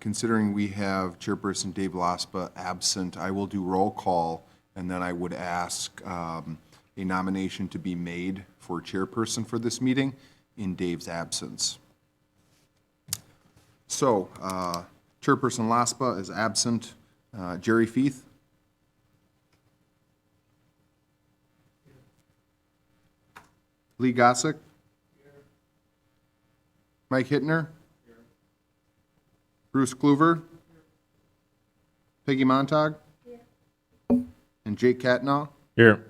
Considering we have Chairperson Dave Laspa absent, I will do roll call, and then I would ask a nomination to be made for chairperson for this meeting in Dave's absence. So, Chairperson Laspa is absent. Jerry Feith? Lee Gossick? Mike Hittner? Bruce Kluver? Peggy Montag? And Jake Catnaugh? Here.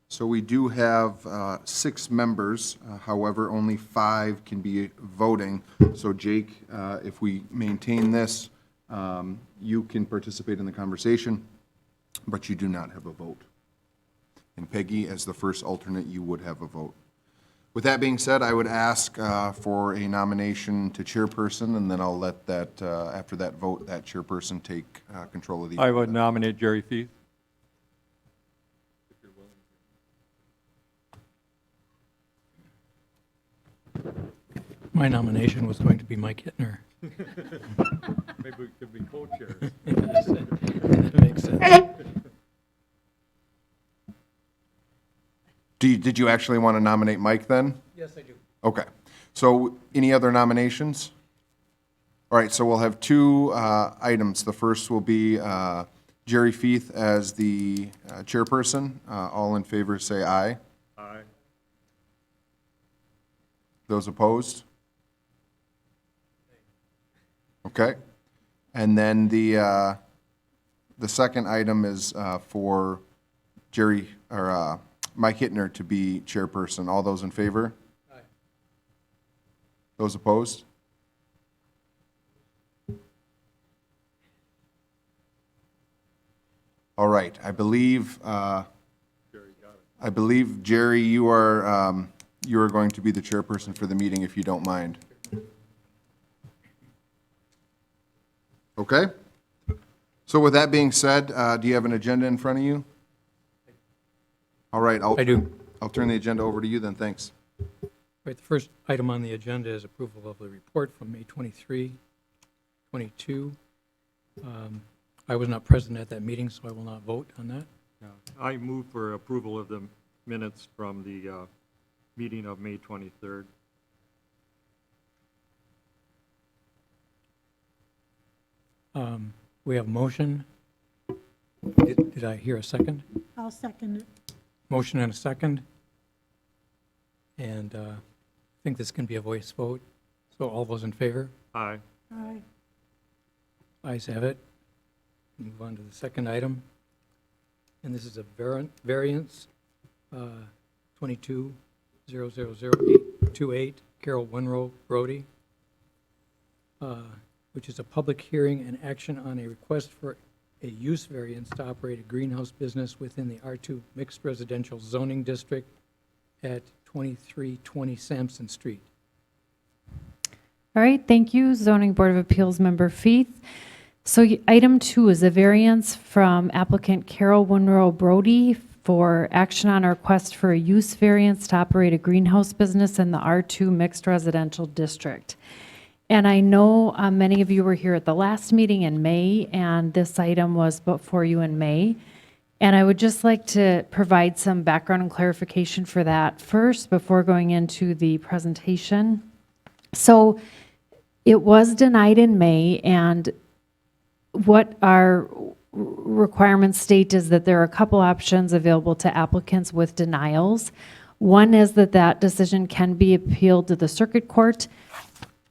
So we do have 6 members, however, only 5 can be voting. So Jake, if we maintain this, you can participate in the conversation, but you do not have a vote. And Peggy, as the first alternate, you would have a vote. With that being said, I would ask for a nomination to chairperson, and then I'll let that, after that vote, that chairperson take control of the. I would nominate Jerry Feith. My nomination was going to be Mike Hittner. Maybe we could be co-chairs. That makes sense. Did you actually want to nominate Mike then? Yes, I do. Okay. So any other nominations? All right, so we'll have 2 items. The first will be Jerry Feith as the chairperson. All in favor say aye. Aye. Those opposed? Okay. And then the second item is for Mike Hittner to be chairperson. All those in favor? Aye. Those opposed? All right, I believe, Jerry, you are going to be the chairperson for the meeting if you don't mind. Okay? So with that being said, do you have an agenda in front of you? All right, I do. I'll turn the agenda over to you then, thanks. Right, the first item on the agenda is approval of the report from May 23, 22. I was not present at that meeting, so I will not vote on that. I move for approval of the minutes from the meeting of May 23rd. We have a motion. Did I hear a second? I'll second it. Motion and a second. And I think this can be a voice vote. So all those in favor? Aye. Aye. Ayes have it. Move on to the second item. And this is a variance, 22-000-828, Carol Winrow Brody, which is a public hearing and action on a request for a use variance to operate a greenhouse business within the R2 Mixed Residential Zoning District at 2320 Sampson Street. All right, thank you, Zoning Board of Appeals Member Feith. So item 2 is a variance from applicant Carol Winrow Brody for action on a request for a use variance to operate a greenhouse business in the R2 Mixed Residential District. And I know many of you were here at the last meeting in May, and this item was before you in May. And I would just like to provide some background and clarification for that first before going into the presentation. So it was denied in May, and what our requirements state is that there are a couple options available to applicants with denials. One is that decision can be appealed to the circuit court.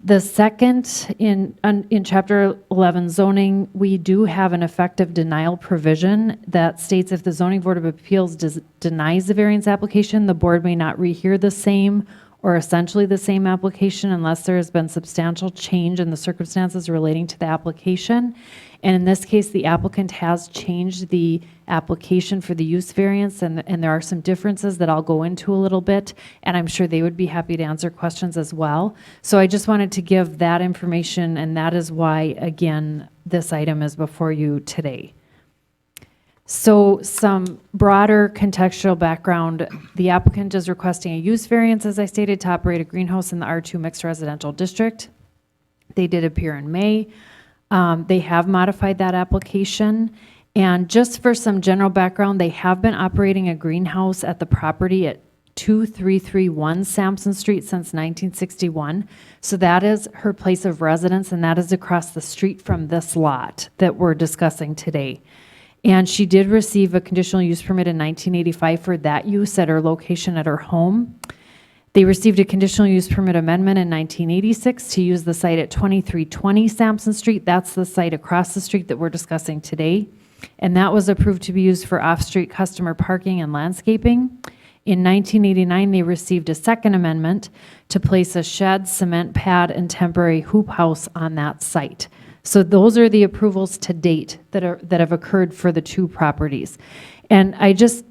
The second, in Chapter 11 zoning, we do have an effective denial provision that states if the Zoning Board of Appeals denies the variance application, the board may not rehear the same or essentially the same application unless there has been substantial change in the circumstances relating to the application. And in this case, the applicant has changed the application for the use variance, and there are some differences that I'll go into a little bit, and I'm sure they would be happy to answer questions as well. So I just wanted to give that information, and that is why, again, this item is before you today. So some broader contextual background, the applicant is requesting a use variance, as I stated, to operate a greenhouse in the R2 Mixed Residential District. They did appear in May. They have modified that application. And just for some general background, they have been operating a greenhouse at the property at 2331 Sampson Street since 1961. So that is her place of residence, and that is across the street from this lot that we're discussing today. And she did receive a conditional use permit in 1985 for that use at her location at her home. They received a conditional use permit amendment in 1986 to use the site at 2320 Sampson Street. That's the site across the street that we're discussing today. And that was approved to be used for off-street customer parking and landscaping. In 1989, they received a second amendment to place a shed, cement pad, and temporary hoop house on that site. So those are the approvals to date that have occurred for the two properties. And I just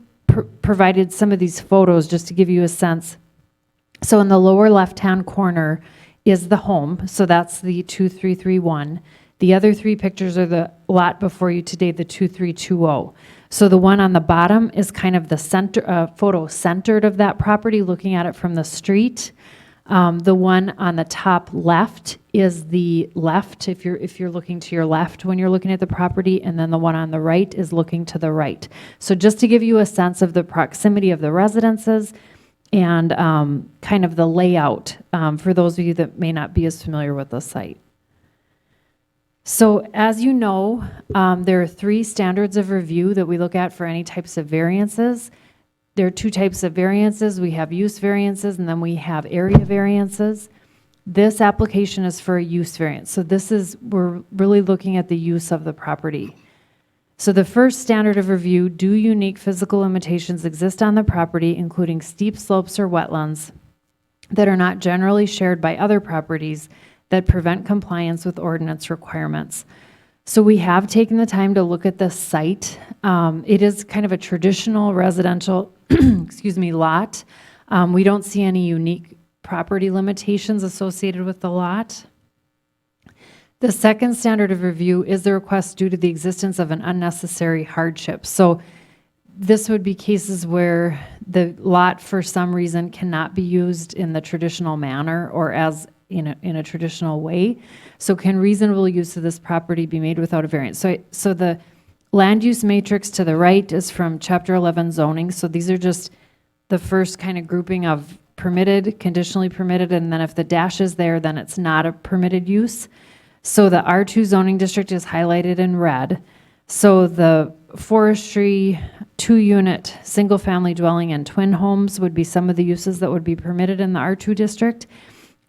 provided some of these photos just to give you a sense. So in the lower left-hand corner is the home, so that's the 2331. The other three pictures are the lot before you today, the 2320. So the one on the bottom is kind of the center, photo centered of that property, looking at it from the street. The one on the top left is the left, if you're looking to your left when you're looking at the property, and then the one on the right is looking to the right. So just to give you a sense of the proximity of the residences and kind of the layout for those of you that may not be as familiar with the site. So as you know, there are 3 standards of review that we look at for any types of variances. There are 2 types of variances. We have use variances, and then we have area variances. This application is for a use variance. So we're really looking at the use of the property. So the first standard of review, do unique physical limitations exist on the property, including steep slopes or wetlands that are not generally shared by other properties that prevent compliance with ordinance requirements? So we have taken the time to look at this site. It is kind of a traditional residential, lot. We don't see any unique property limitations associated with the lot. The second standard of review is the request due to the existence of an unnecessary hardship. So this would be cases where the lot for some reason cannot be used in the traditional manner or as in a traditional way. So can reasonable use of this property be made without a variance? So the land use matrix to the right is from Chapter 11 zoning. So these are just the first kind of grouping of permitted, conditionally permitted, and then if the dash is there, then it's not a permitted use. So the R2 zoning district is highlighted in red. So the forestry, 2-unit, single-family dwelling, and twin homes would be some of the uses that would be permitted in the R2 district.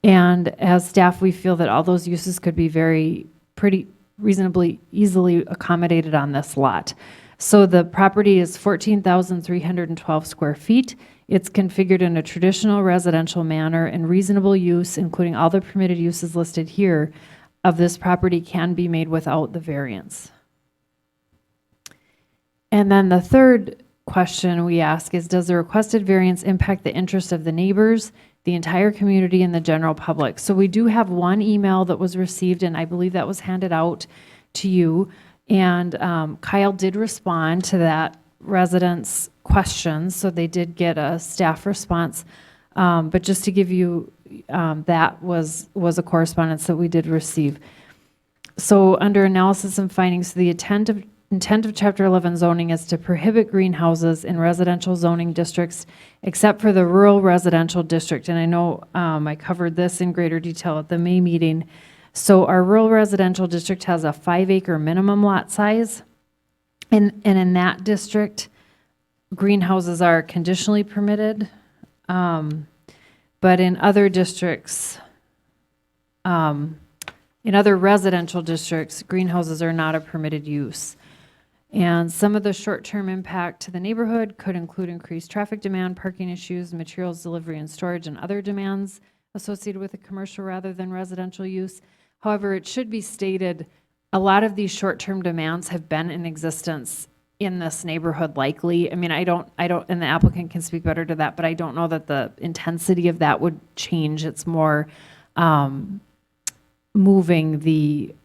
And as staff, we feel that all those uses could be pretty reasonably easily accommodated on this lot. So the property is 14,312 square feet. It's configured in a traditional residential manner, and reasonable use, including all the permitted uses listed here, of this property can be made without the variance. And then the third question we ask is, does the requested variance impact the interest of the neighbors, the entire community, and the general public? So we do have one email that was received, and I believe that was handed out to you. And Kyle did respond to that resident's question, so they did get a staff response. But just to give you, that was a correspondence that we did receive. So under analysis and findings, the intent of Chapter 11 zoning is to prohibit greenhouses in residential zoning districts except for the rural residential district. And I know I covered this in greater detail at the May meeting. So our rural residential district has a 5-acre minimum lot size. And in that district, greenhouses are conditionally permitted. But in other districts, in other residential districts, greenhouses are not a permitted use. And some of the short-term impact to the neighborhood could include increased traffic demand, parking issues, materials delivery and storage, and other demands associated with a commercial rather than residential use. However, it should be stated, a lot of these short-term demands have been in existence in this neighborhood likely. I mean, I don't, and the applicant can speak better to that, but I don't know that the intensity of that would change. It's more moving the,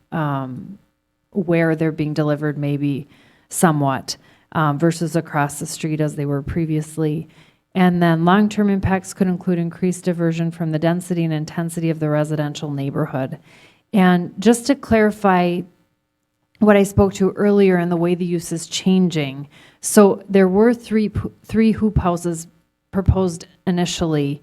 where they're being delivered maybe somewhat versus across the street as they were previously. And then long-term impacts could include increased diversion from the density and intensity of the residential neighborhood. And just to clarify, what I spoke to earlier and the way the use is changing. So there were three hoop houses proposed initially.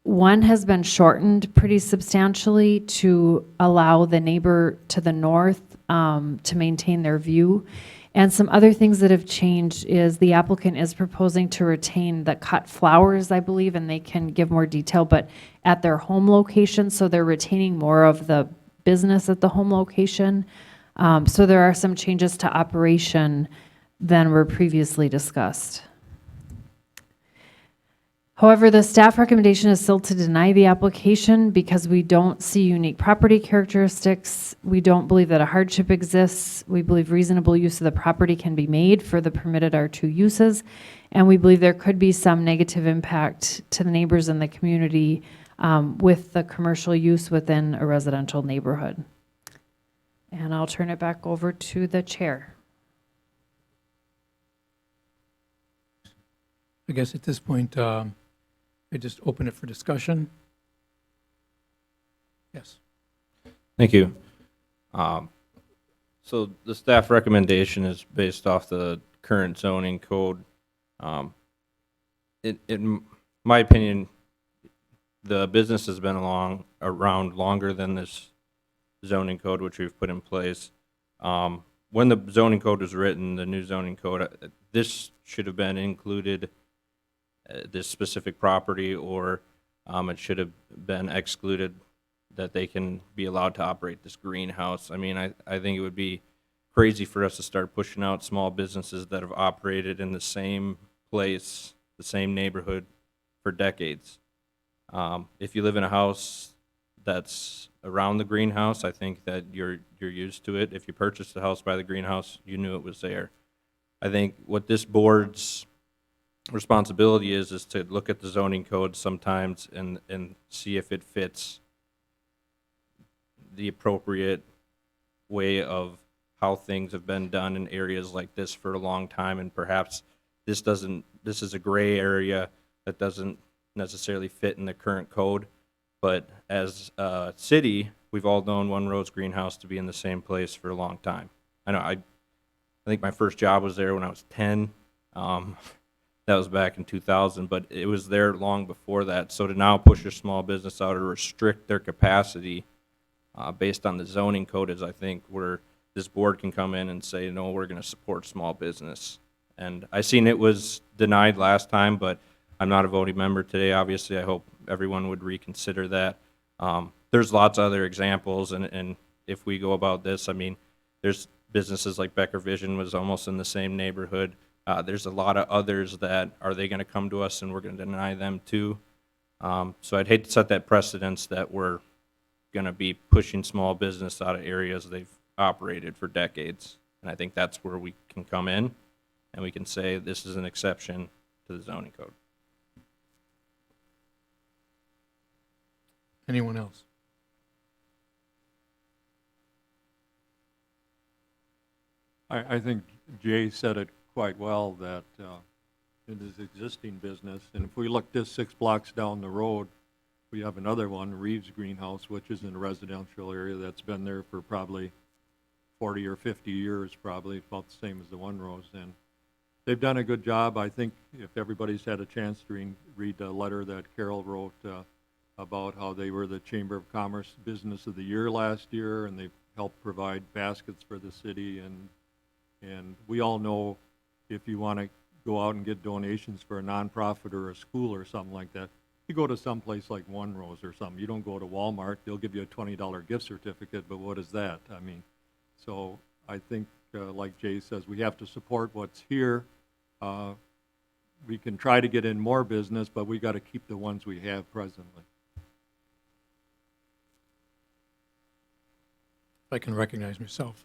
One has been shortened pretty substantially to allow the neighbor to the north to maintain their view. And some other things that have changed is the applicant is proposing to retain the cut flowers, I believe, and they can give more detail, but at their home location, so they're retaining more of the business at the home location. So there are some changes to operation than were previously discussed. However, the staff recommendation is still to deny the application because we don't see unique property characteristics. We don't believe that a hardship exists. We believe reasonable use of the property can be made for the permitted R2 uses. And we believe there could be some negative impact to the neighbors in the community with the commercial use within a residential neighborhood. And I'll turn it back over to the chair. I guess at this point, I just open it for discussion. Yes. Thank you. So the staff recommendation is based off the current zoning code. In my opinion, the business has been around longer than this zoning code, which we've put in place. When the zoning code was written, the new zoning code, this should have been included, this specific property, or it should have been excluded that they can be allowed to operate this greenhouse. I mean, I think it would be crazy for us to start pushing out small businesses that have operated in the same place, the same neighborhood for decades. If you live in a house that's around the greenhouse, I think that you're used to it. If you purchased a house by the greenhouse, you knew it was there. I think what this board's responsibility is to look at the zoning code sometimes and see if it fits the appropriate way of how things have been done in areas like this for a long time, and perhaps this is a gray area that doesn't necessarily fit in the current code. But as a city, we've all known One Rose Greenhouse to be in the same place for a long time. I know I think my first job was there when I was 10. That was back in 2000, but it was there long before that. So to now push a small business out or restrict their capacity based on the zoning code is, I think, where this board can come in and say, no, we're going to support small business. And I seen it was denied last time, but I'm not a voting member today. Obviously, I hope everyone would reconsider that. There's lots of other examples, and if we go about this, I mean, there's businesses like Becker Vision was almost in the same neighborhood. There's a lot of others that are they going to come to us and we're going to deny them too. So I'd hate to set that precedence that we're going to be pushing small business out of areas they've operated for decades. And I think that's where we can come in and we can say this is an exception to the zoning code. Anyone else? I think Jay said it quite well, that it is existing business, and if we look just 6 blocks down the road, we have another one, Reeves Greenhouse, which is in a residential area that's been there for probably 40 or 50 years, probably about the same as the One Rose, and they've done a good job. I think if everybody's had a chance to read the letter that Carol wrote about how they were the Chamber of Commerce Business of the Year last year, and they've helped provide baskets for the city, and we all know if you want to go out and get donations for a nonprofit or a school or something like that, you go to some place like One Rose or something. You don't go to Walmart. They'll give you a $20 gift certificate, but what is that? I mean, so I think, like Jay says, we have to support what's here. We can try to get in more business, but we got to keep the ones we have presently. If I can recognize myself.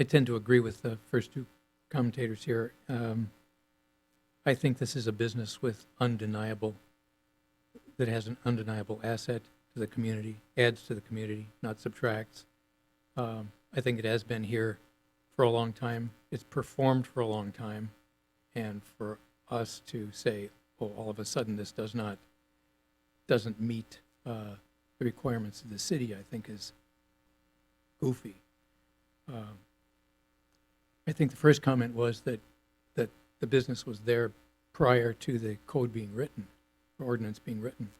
I tend to agree with the first two commentators here. I think this is a business that has an undeniable asset to the community, adds to the community, not subtracts. I think it has been here for a long time. It's performed for a long time. And for us to say, oh, all of a sudden this doesn't meet the requirements of the city, I think is goofy. I think the first comment was that the business was there prior to the code being written, or ordinance being written.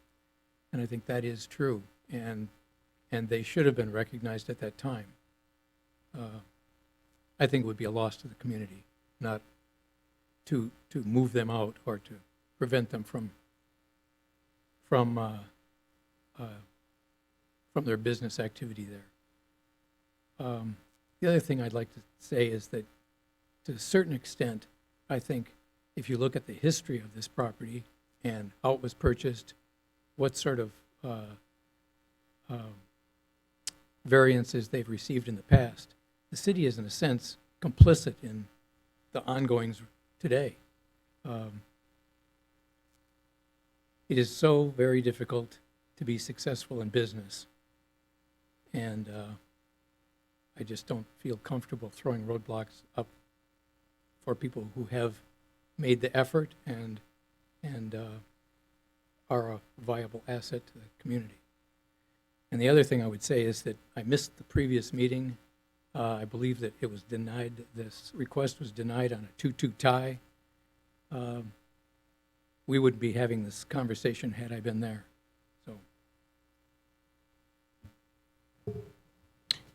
And I think that is true, and they should have been recognized at that time. I think it would be a loss to the community, not to move them out or to prevent them from their business activity there. The other thing I'd like to say is that, to a certain extent, I think if you look at the history of this property and how it was purchased, what sort of variances they've received in the past, the city is, in a sense, complicit in the ongoings today. It is so very difficult to be successful in business, and I just don't feel comfortable throwing roadblocks up for people who have made the effort and are a viable asset to the community. And the other thing I would say is that I missed the previous meeting. I believe that it was denied, this request was denied on a 2-2 tie. We wouldn't be having this conversation had I been there, so.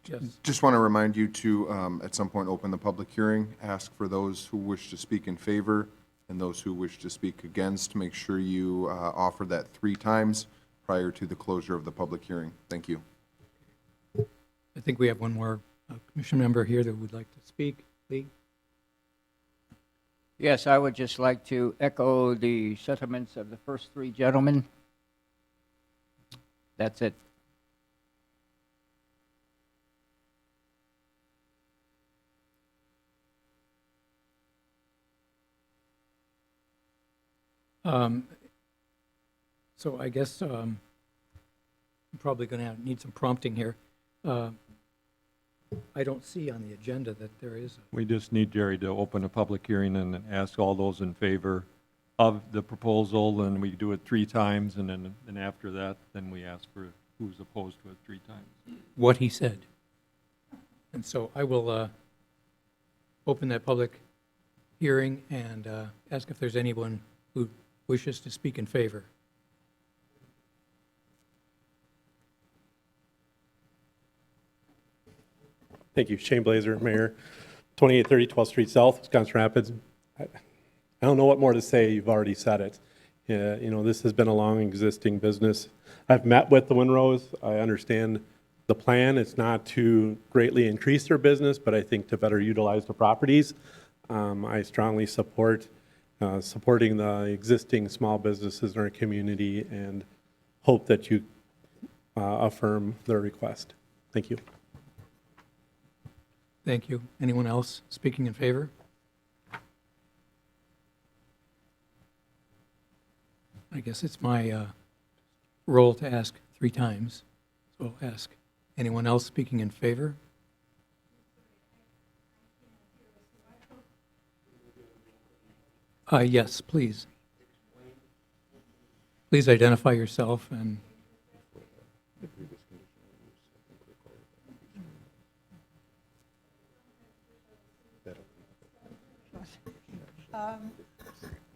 Yes. Just want to remind you to, at some point, open the public hearing, ask for those who wish to speak in favor and those who wish to speak against. Make sure you offer that 3 times prior to the closure of the public hearing. Thank you. I think we have one more commission member here that would like to speak. Lee? Yes, I would just like to echo the sentiments of the first 3 gentlemen. That's it. So I guess I'm probably going to need some prompting here. I don't see on the agenda that there is We just need Jerry to open a public hearing and ask all those in favor of the proposal, and we do it 3 times, and then after that, then we ask for who's opposed to it 3 times. what he said. And so I will open that public hearing and ask if there's anyone who wishes to speak in favor. Thank you. Shane Blazer, Mayor, 2830 12th Street South, Wisconsin Rapids. I don't know what more to say. You've already said it. You know, this has been a long existing business. I've met with the Winrows. I understand the plan. It's not to greatly increase their business, but I think to better utilize the properties. I strongly support supporting the existing small businesses in our community and hope that you affirm their request. Thank you. Thank you. Anyone else speaking in favor? I guess it's my role to ask 3 times, so I'll ask. Anyone else speaking in favor? Yes, please. Please identify yourself and...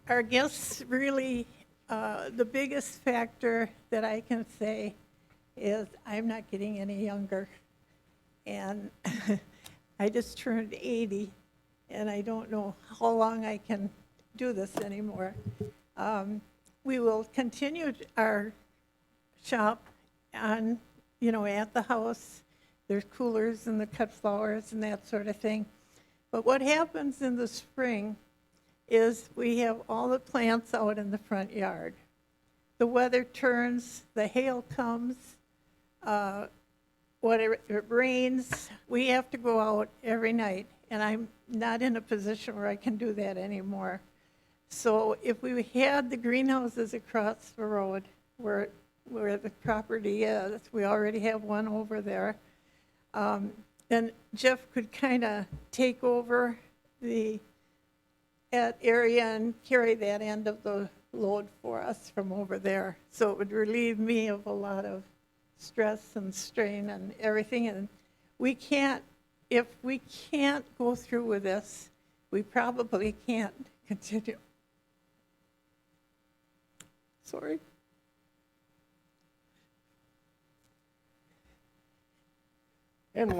Our guests really, the biggest factor that I can say is I'm not getting any younger. And I just turned 80, and I don't know how long I can do this anymore. We will continue our shop on, at the house. There's coolers and the cut flowers and that sort of thing. But what happens in the spring is we have all the plants out in the front yard. The weather turns, the hail comes, it rains, we have to go out every night, and I'm not in a position where I can do that anymore. So if we had the greenhouses across the road where the property is, we already have one over there, then Jeff could kind of take over that area and carry that end of the load for us from over there. So it would relieve me of a lot of stress and strain and everything. And we can't, if we can't go through with this, we probably can't continue. Sorry. And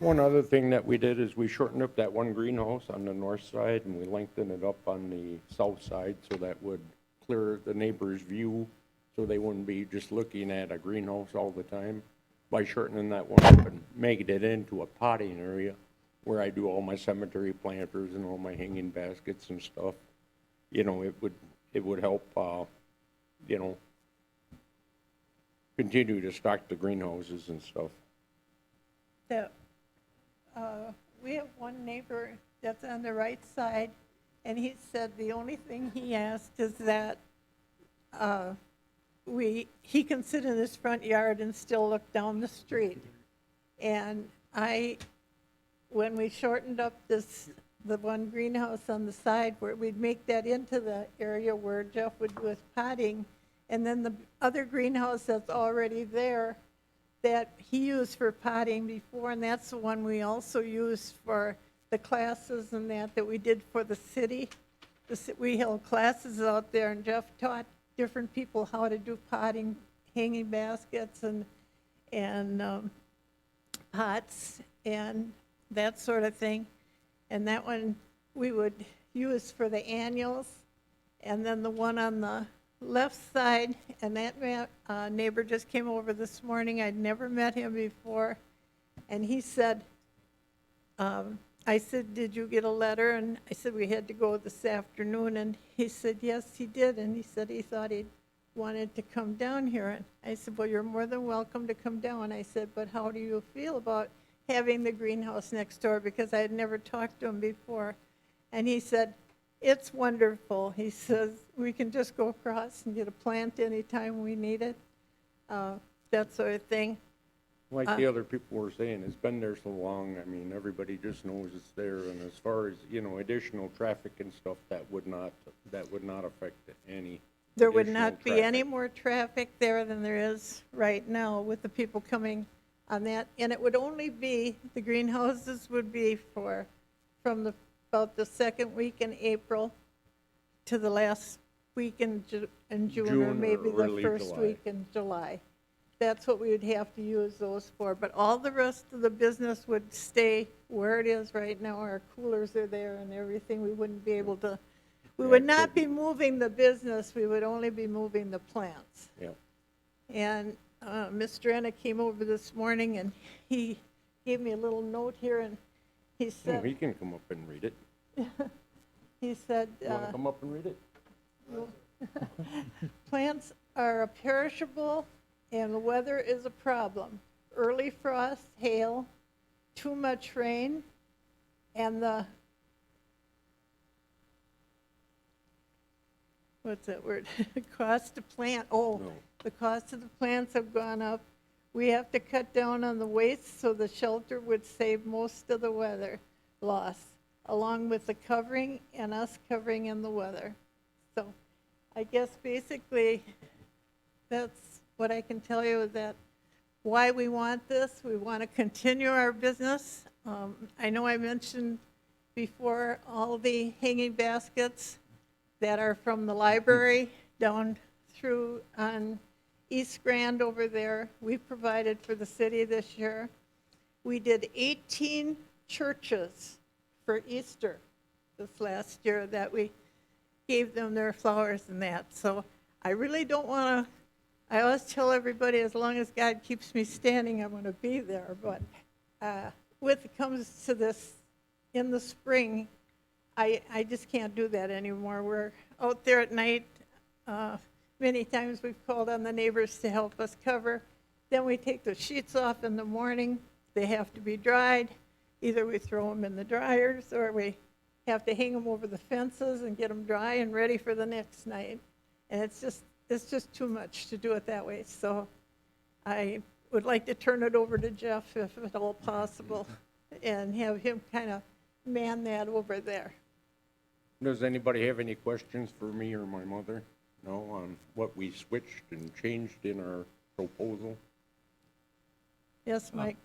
one other thing that we did is we shortened up that one greenhouse on the north side and we lengthened it up on the south side so that would clear the neighbor's view so they wouldn't be just looking at a greenhouse all the time. By shortening that one up and making it into a potting area where I do all my cemetery planters and all my hanging baskets and stuff, you know, it would help, you know, continue to stock the greenhouses and stuff. That, we have one neighbor that's on the right side, and he said the only thing he asked is that he can sit in his front yard and still look down the street. And when we shortened up the one greenhouse on the side, where we'd make that into the area where Jeff would do his potting, and then the other greenhouse that's already there, that he used for potting before, and that's the one we also used for the classes and that we did for the city. We held classes out there, and Jeff taught different people how to do potting, hanging baskets, and pots, and that sort of thing. And that one we would use for the annuals, and then the one on the left side, and that neighbor just came over this morning. I'd never met him before, and he said, I said, did you get a letter? And I said, we had to go this afternoon, and he said, yes, he did, and he said he thought he wanted to come down here. And I said, well, you're more than welcome to come down. I said, but how do you feel about having the greenhouse next door? Because I had never talked to him before. And he said, it's wonderful. He says, we can just go across and get a plant anytime we need it, that sort of thing. Like the other people were saying, it's been there so long, I mean, everybody just knows it's there, and as far as, you know, additional traffic and stuff, that would not affect any. There would additional not be any traffic. more traffic there than there is right now with the people coming on that. And it would only be, the greenhouses would be from about the second week in April to the last week in June, or June or maybe the early first July. week in July. That's what we would have to use those for. But all the rest of the business would stay where it is right now. Our coolers are there and everything. We wouldn't be able to, we would not be moving the business. We would only be moving the plants. Yeah. And Mr. Enna came over this morning, and he gave me a little note here, and he Oh, said, he can come up and read it. he said, You wanna come up and read it? plants are perishable and the weather is a problem. Early frost, hail, too much rain, and what's that word? Cost to plant, No. the cost of the plants have gone up. We have to cut down on the waste, so the shelter would save most of the weather loss, along with the covering and us covering in the weather. So I guess basically that's what I can tell you, is that why we want this. We want to continue our business. I know I mentioned before all the hanging baskets that are from the library down through on East Grand over there. We provided for the city this year. We did 18 churches for Easter this last year that we gave them their flowers and that. So I really don't want to, I always tell everybody, as long as God keeps me standing, I'm going to be there. But when it comes to this in the spring, I just can't do that anymore. We're out there at night. Many times we've called on the neighbors to help us cover. Then we take the sheets off in the morning. They have to be dried. Either we throw them in the dryers, or we have to hang them over the fences and get them dry and ready for the next night. And it's just too much to do it that way. So I would like to turn it over to Jeff, if at all possible, and have him kind of man that over there. Does anybody have any questions for me or my mother? No, on what we switched and changed in our proposal? Yes, Mike?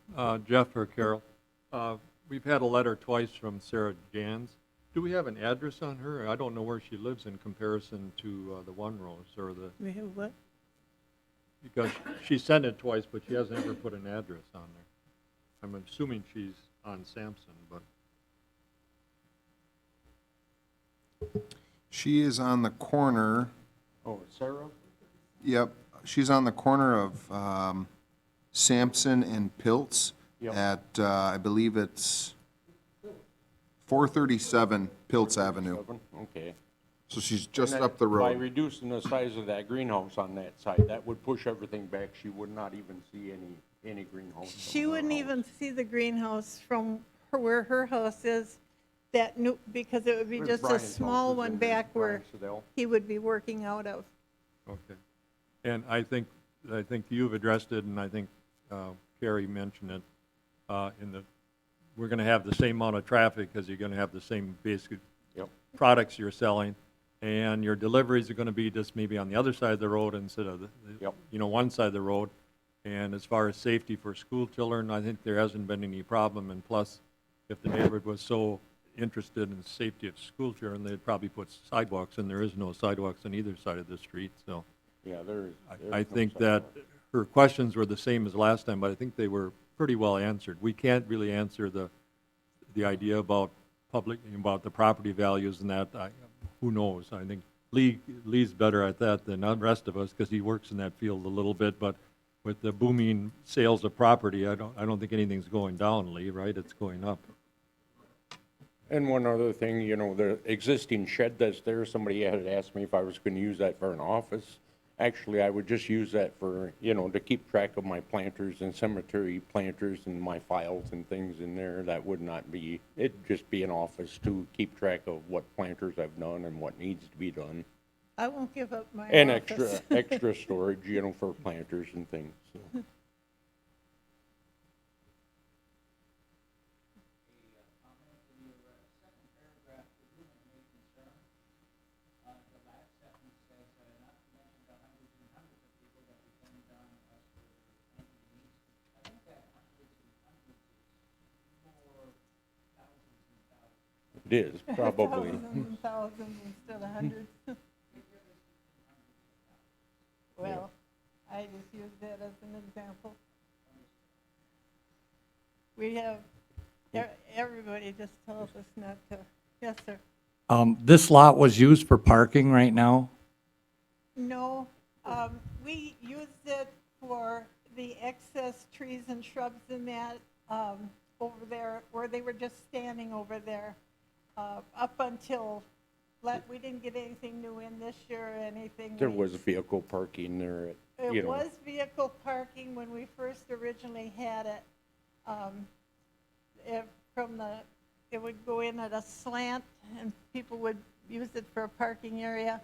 Jeff or Carol, we've had a letter twice from Sarah Jans. Do we have an address on her? I don't know where she lives in comparison to the One Rose or the, We have what? because she sent it twice, but she hasn't ever put an address on there. I'm assuming she's on Sampson, but She is on the corner, Oh, Sarah? yep, she's on the corner of Sampson and Pilts Yep. at, I believe it's 437 Pilts Avenue. Okay. So she's just And that- up the By road. reducing the size of that greenhouse on that side, that would push everything back. She would not even see any greenhouse. from She her wouldn't house. even see the greenhouse from where her house is, that new, because it would be Where's just a Brian's house? small Is one in there, back where Brian Sedell? he would be working out of. okay. And I think you've addressed it, and I think Carrie mentioned it, we're gonna have the same amount of traffic, because you're gonna have the same basic Yep. products you're selling, and your deliveries are gonna be just maybe on the other side of the road instead of Yep. one side of the road. And as far as safety for school children, I think there hasn't been any problem, and plus, if the neighborhood was so interested in the safety of school children, they'd probably put sidewalks, and there is no sidewalks on either side of the street, so. Yeah, there's I no think that sidewalk. her questions were the same as last time, but I think they were pretty well answered. We can't really answer the idea about about the property values and that. Who knows? I think Lee's better at that than the rest of us, because he works in that field a little bit, but with the booming sales of property, I don't think anything's going down, Lee, right? It's going up. And one other thing, the existing shed that's there, somebody had asked me if I was gonna use that for an office. Actually, I would just use that for, to keep track of my planters and cemetery planters and my files and things in there. That would not be, it'd just be an office to keep track of what planters I've done and what needs to be done. I won't give up my And office. extra storage, for planters and things, so. It is, probably. Thousands and thousands instead of hundreds. Well, I just used that as an example. We have, everybody just tells us not to. Yes, sir. This lot was used for parking right now? No, we used it for the excess trees and shrubs in that, over there, where they were just standing over there, up until, we didn't get anything new in this year or anything. There was vehicle parking there at, It was vehicle parking when we first originally had it. It would go in at a slant, and people would use it for a parking area.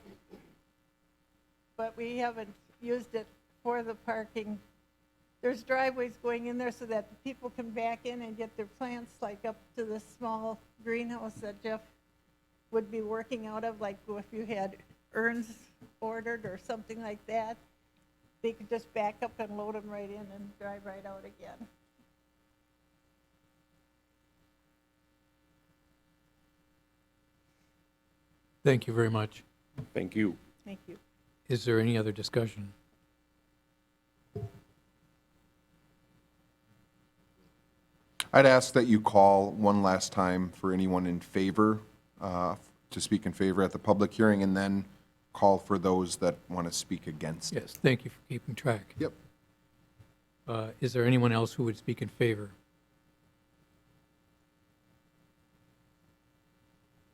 But we haven't used it for the parking. There's driveways going in there so that the people can back in and get their plants, like up to the small greenhouse that Jeff would be working out of, like if you had urns ordered or something like that. They could just back up and load them right in and drive right out again. Thank you very much. Thank you. Thank you. Is there any other discussion? I'd ask that you call one last time for anyone in favor, to speak in favor at the public hearing, and then call for those that want to speak against. Yes, thank you for keeping track. Yep. Is there anyone else who would speak in favor?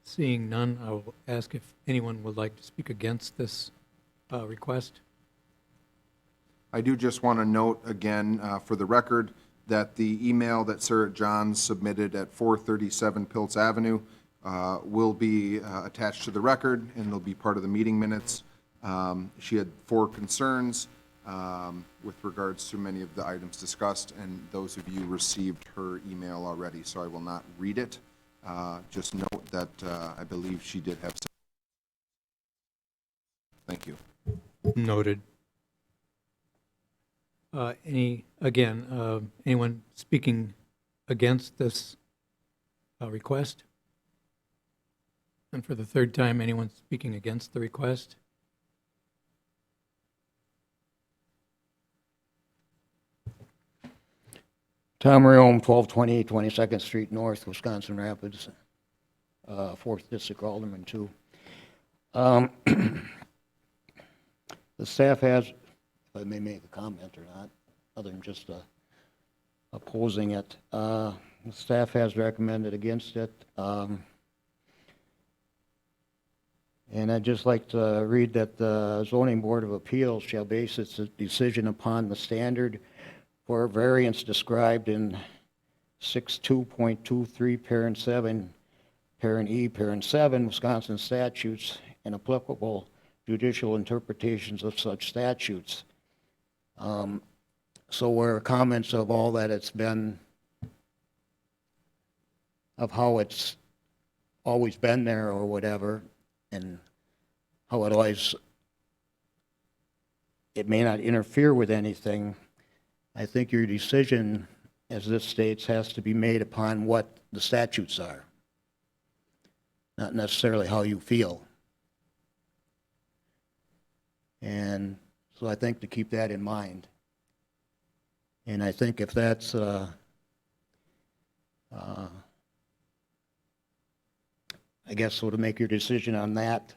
Seeing none, I will ask if anyone would like to speak against this request. I do just want to note again, for the record, that the email that Sarah Johns submitted at 437 Pilts Avenue will be attached to the record, and it'll be part of the meeting minutes. She had 4 concerns with regards to many of the items discussed, and those of you received her email already, so I will not read it. Just note that I believe she did have some. Thank you. Noted. Anyone speaking against this request? And for the third time, anyone speaking against the request? Tom Rome, 1220 22nd Street North, Wisconsin Rapids, 4th District Alderman, 2. The staff has, if I may make a comment or not, other than just opposing it, the staff has recommended against it. And I'd just like to read that the Zoning Board of Appeals shall base its decision upon the standard for variance described in 62.23, parent 7, parent E, parent 7, Wisconsin statutes, and applicable judicial interpretations of such statutes. So where comments of all that it's been, of how it's always been there or whatever, and how it always, it may not interfere with anything, I think your decision, as this states, has to be made upon what the statutes are, not necessarily how you feel. And so I think to keep that in mind. And I think if that's, I guess so to make your decision on that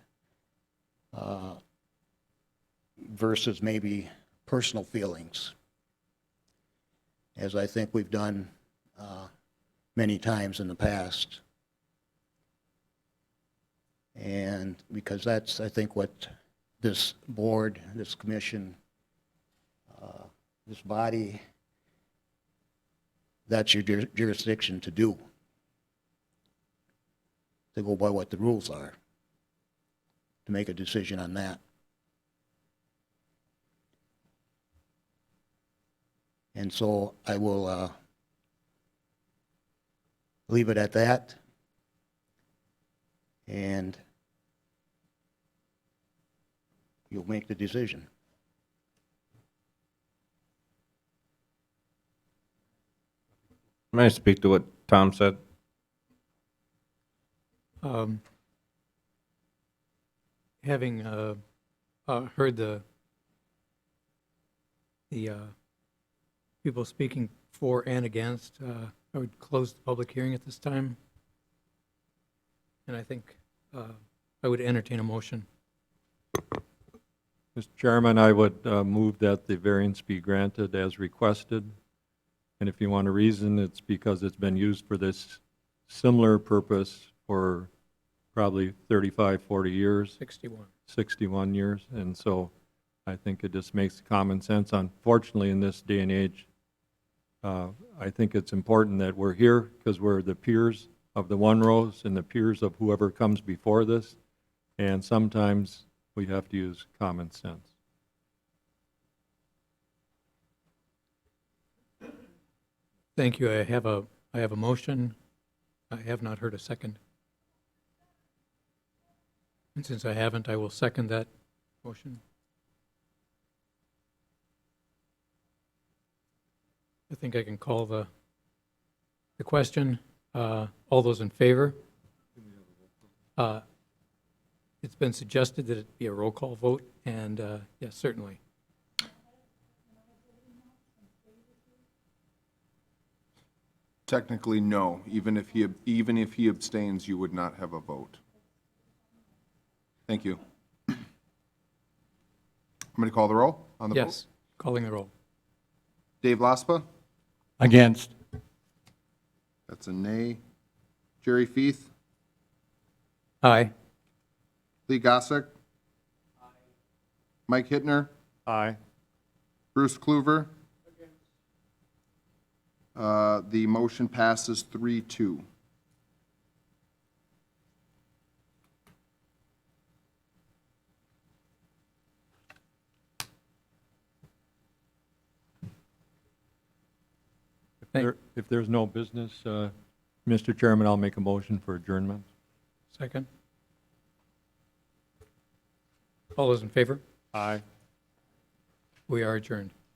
versus maybe personal feelings, as I think we've done many times in the past. And because that's, I think, what this board, this commission, this body, that's your jurisdiction to do, to go by what the rules are, to make a decision on that. And so I will leave it at that. And you'll make the decision. May I speak to what Tom said? Having heard the people speaking for and against, I would close the public hearing at this time. And I think I would entertain a motion. Mr. Chairman, I would move that the variance be granted as requested. And if you want a reason, it's because it's been used for this similar purpose for probably 35, 40 years. 61 years. And so I think it just makes common sense. Unfortunately, in this day and age, I think it's important that we're here because we're the peers of the One-Rows and the peers of whoever comes before this. And sometimes we have to use common sense. Thank you. I have a motion. I have not heard a second. And since I haven't, I will second that motion. I think I can call the question. All those in favor? It's been suggested that it be a roll call vote, and yes, certainly. Technically, no. Even if he abstains, you would not have a vote. Thank you. I'm going to call the roll on the vote. Yes, calling the roll. Dave Laspa? Against. That's a nay. Jerry Feith? Aye. Lee Gossick? Aye. Mike Hittner? Aye. Bruce Kluver? The motion passes 3-2. If there's no business, Mr. Chairman, I'll make a motion for adjournment. Second. All those in favor? Aye. We are adjourned.